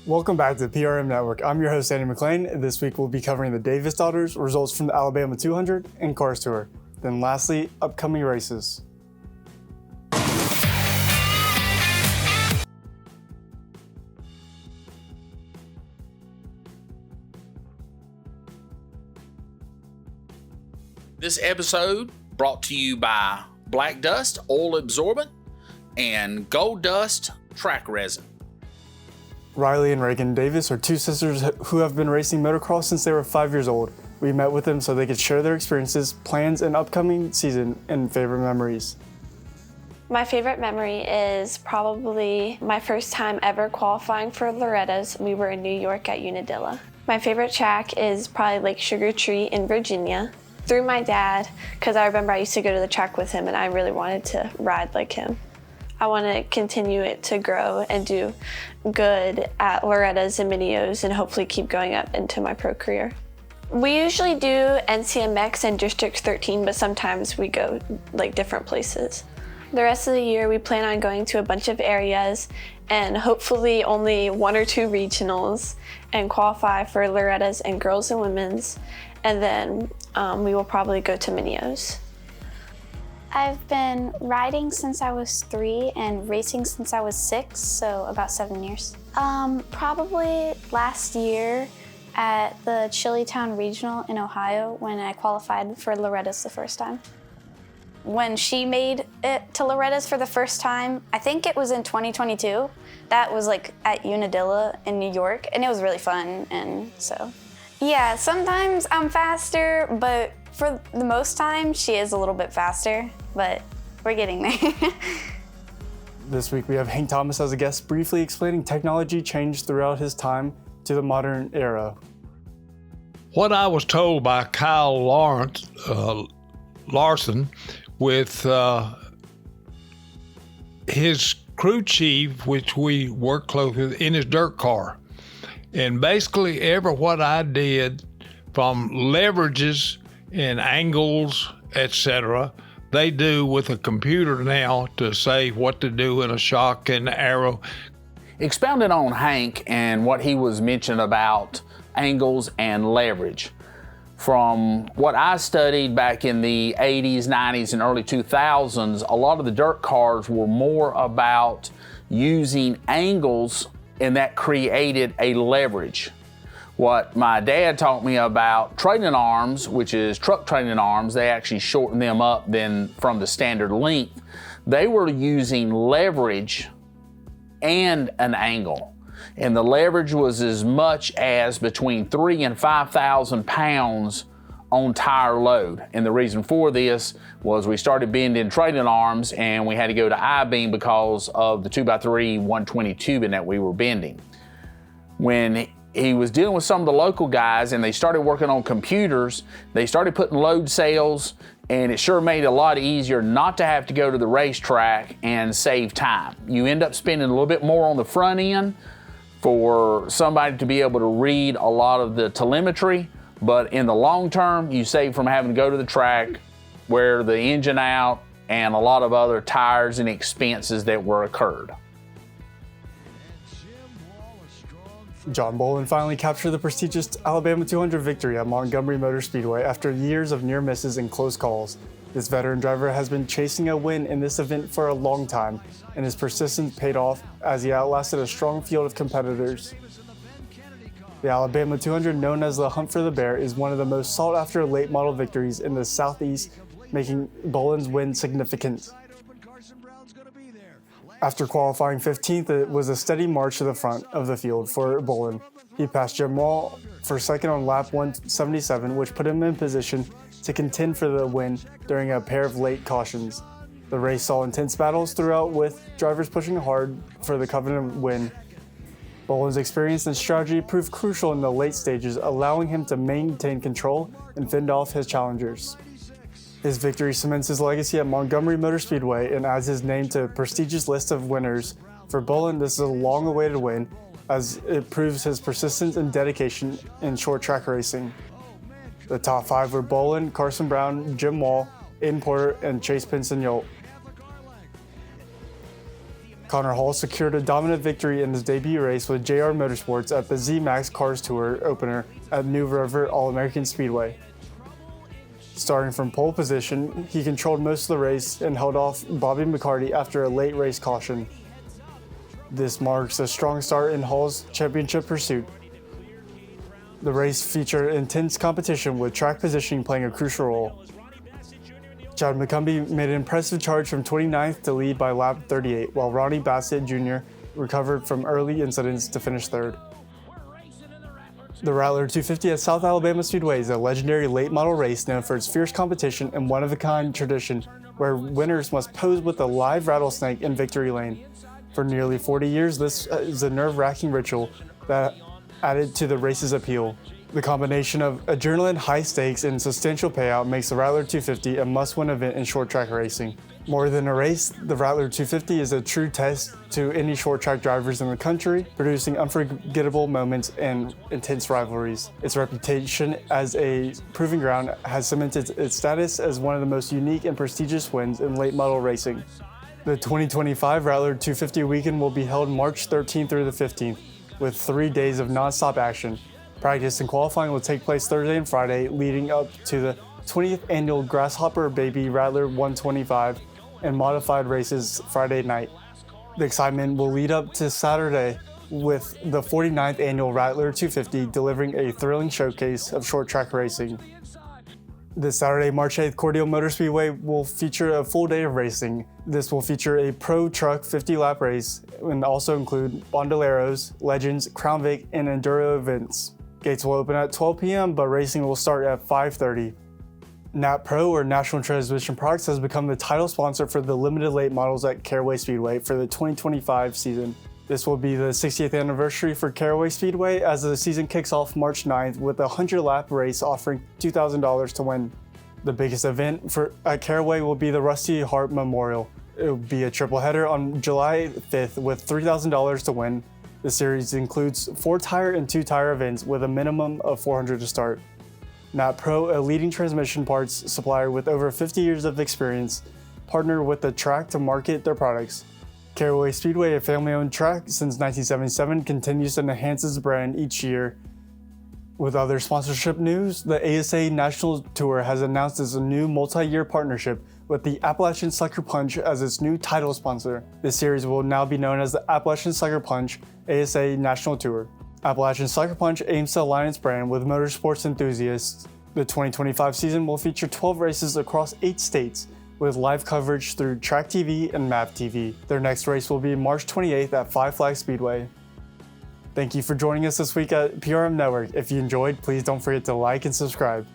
Welcome back to the PRM Network. I'm your host, Andy McLean. This week we'll be covering the Davis daughters, results from the Alabama 200 and CARS Tour. Then lastly, upcoming races. This episode brought to you by Black Dust Oil Absorbent and Gold Dust Track Resin. Ryleigh and Reagan Davis are two sisters who have been racing motocross since they were 5 years old. We met with them so they could share their experiences, plans, and upcoming season and favorite memories. My favorite memory is probably my first time ever qualifying for Loretta's. We were in New York at Unadilla. My favorite track is probably Lake Sugar Tree in Virginia. Through my dad, because I remember I used to go to the track with him and I really wanted to ride like him. I want to continue it to grow and do good at Loretta's and Mini-O's and hopefully keep going up into my pro career. We usually do NCMX and District 13, but sometimes we go like different places. The rest of the year we plan on going to a bunch of areas and hopefully only 1 or 2 regionals and qualify for Loretta's and girls and women's, and then we will probably go to Mini-O's. I've been riding since I was 3 and racing since I was 6, so about 7 years. Probably last year at the Chillytown Regional in Ohio when I qualified for Loretta's the first time. When she made it to Loretta's for the first time, I think it was in 2022. That was like at Unadilla in New York, and it was really fun, and so. Yeah, sometimes I'm faster, but for the most time, she is a little bit faster, but we're getting there. This week we have Hank Thomas as a guest, briefly explaining technology changed throughout his time to the modern era. What I was told by Kyle Larson with his crew chief, which we worked close with, in his dirt car. And basically what I did from leverages and angles, etc., they do with a computer now to say what to do in a shock and arrow. Expounded on Hank and what he was mentioning about angles and leverage. From what I studied back in the 80s, 90s, and early 2000s, a lot of the dirt cars were more about using angles, and that created a leverage. What my dad taught me about trailing arms, which is truck trailing arms, they actually shorten them up then from the standard length. They were using leverage and an angle. And the leverage was as much as between 3,000 and 5,000 pounds on tire load. And the reason for this was we started bending trailing arms and we had to go to I-beam because of the 2x3 120 tubing that we were bending. When he was dealing with some of the local guys and they started working on computers, they started putting load cells, and it sure made it a lot easier not to have to go to the racetrack and save time. You end up spending a little bit more on the front end for somebody to be able to read a lot of the telemetry, but in the long term, you save from having to go to the track, wear the engine out, and a lot of other tires and expenses that were occurred. John Bolin finally captured the prestigious Alabama 200 victory at Montgomery Motor Speedway after years of near misses and close calls. This veteran driver has been chasing a win in this event for a long time, and his persistence paid off as he outlasted a strong field of competitors. The Alabama 200, known as the Hunt for the Bear, is one of the most sought-after late model victories in the Southeast, making Bolin's win significant. After qualifying 15th, it was a steady march to the front of the field for Bolin. He passed Jim Wall for second on lap 177, which put him in position to contend for the win during a pair of late cautions. The race saw intense battles throughout, with drivers pushing hard for the coveted win. Bolin's experience and strategy proved crucial in the late stages, allowing him to maintain control and fend off his challengers. His victory cements his legacy at Montgomery Motor Speedway and adds his name to a prestigious list of winners. For Bolin, this is a long-awaited win, as it proves his persistence and dedication in short track racing. The top 5 were Bolin, Carson Brown, Jim Wall, Aiden Porter, and Chase Pinson-Yolt. Connor Hall secured a dominant victory in his debut race with JR Motorsports at the ZMax CARS Tour opener at New River All-American Speedway. Starting from pole position, he controlled most of the race and held off Bobby McCarty after a late race caution. This marks a strong start in Hall's championship pursuit. The race featured intense competition with track positioning playing a crucial role. Chad McCumbee made an impressive charge from 29th to lead by lap 38, while Ronnie Bassett Jr. recovered from early incidents to finish third. The Rattler 250 at South Alabama Speedway is a legendary late model race known for its fierce competition and one-of-a-kind tradition where winners must pose with a live rattlesnake in victory lane. For nearly 40 years, this is a nerve-wracking ritual that added to the race's appeal. The combination of adrenaline, high stakes, and substantial payout makes the Rattler 250 a must-win event in short track racing. More than a race, the Rattler 250 is a true test to any short track drivers in the country, producing unforgettable moments and intense rivalries. Its reputation as a proving ground has cemented its status as one of the most unique and prestigious wins in late model racing. The 2025 Rattler 250 weekend will be held March 13th through the 15th, with 3 days of non-stop action. Practice and qualifying will take place Thursday and Friday, leading up to the 20th annual Grasshopper Baby Rattler 125 and modified races Friday night. The excitement will lead up to Saturday with the 49th annual Rattler 250 delivering a thrilling showcase of short track racing. This Saturday, March 8th, Cordele Motor Speedway will feature a full day of racing. This will feature a pro truck 50-lap race and also include Bandoleros, Legends, Crown Vic, and Enduro events. Gates will open at 12 p.m., but racing will start at 5:30. Nat Pro, or National Transmission Products, has become the title sponsor for the limited late models at Caraway Speedway for the 2025 season. This will be the 60th anniversary for Caraway Speedway as the season kicks off March 9th with a 100-lap race offering $2,000 to win. The biggest event at Caraway will be the Rusty Hart Memorial. It will be a triple header on July 5th with $3,000 to win. The series includes 4-tire and 2-tire events with a minimum of 400 to start. Nat Pro, a leading transmission parts supplier with over 50 years of experience, partnered with the track to market their products. Caraway Speedway, a family-owned track since 1977, continues to enhance its brand each year. With other sponsorship news, the ASA National Tour has announced its new multi-year partnership with the Appalachian Sucker Punch as its new title sponsor. This series will now be known as the Appalachian Sucker Punch ASA National Tour. Appalachian Sucker Punch aims to align its brand with motorsports enthusiasts. The 2025 season will feature 12 races across 8 states, with live coverage through Track TV and Map TV. Their next race will be March 28th at Five Flags Speedway. Thank you for joining us this week at PRM Network. If you enjoyed, please don't forget to like and subscribe.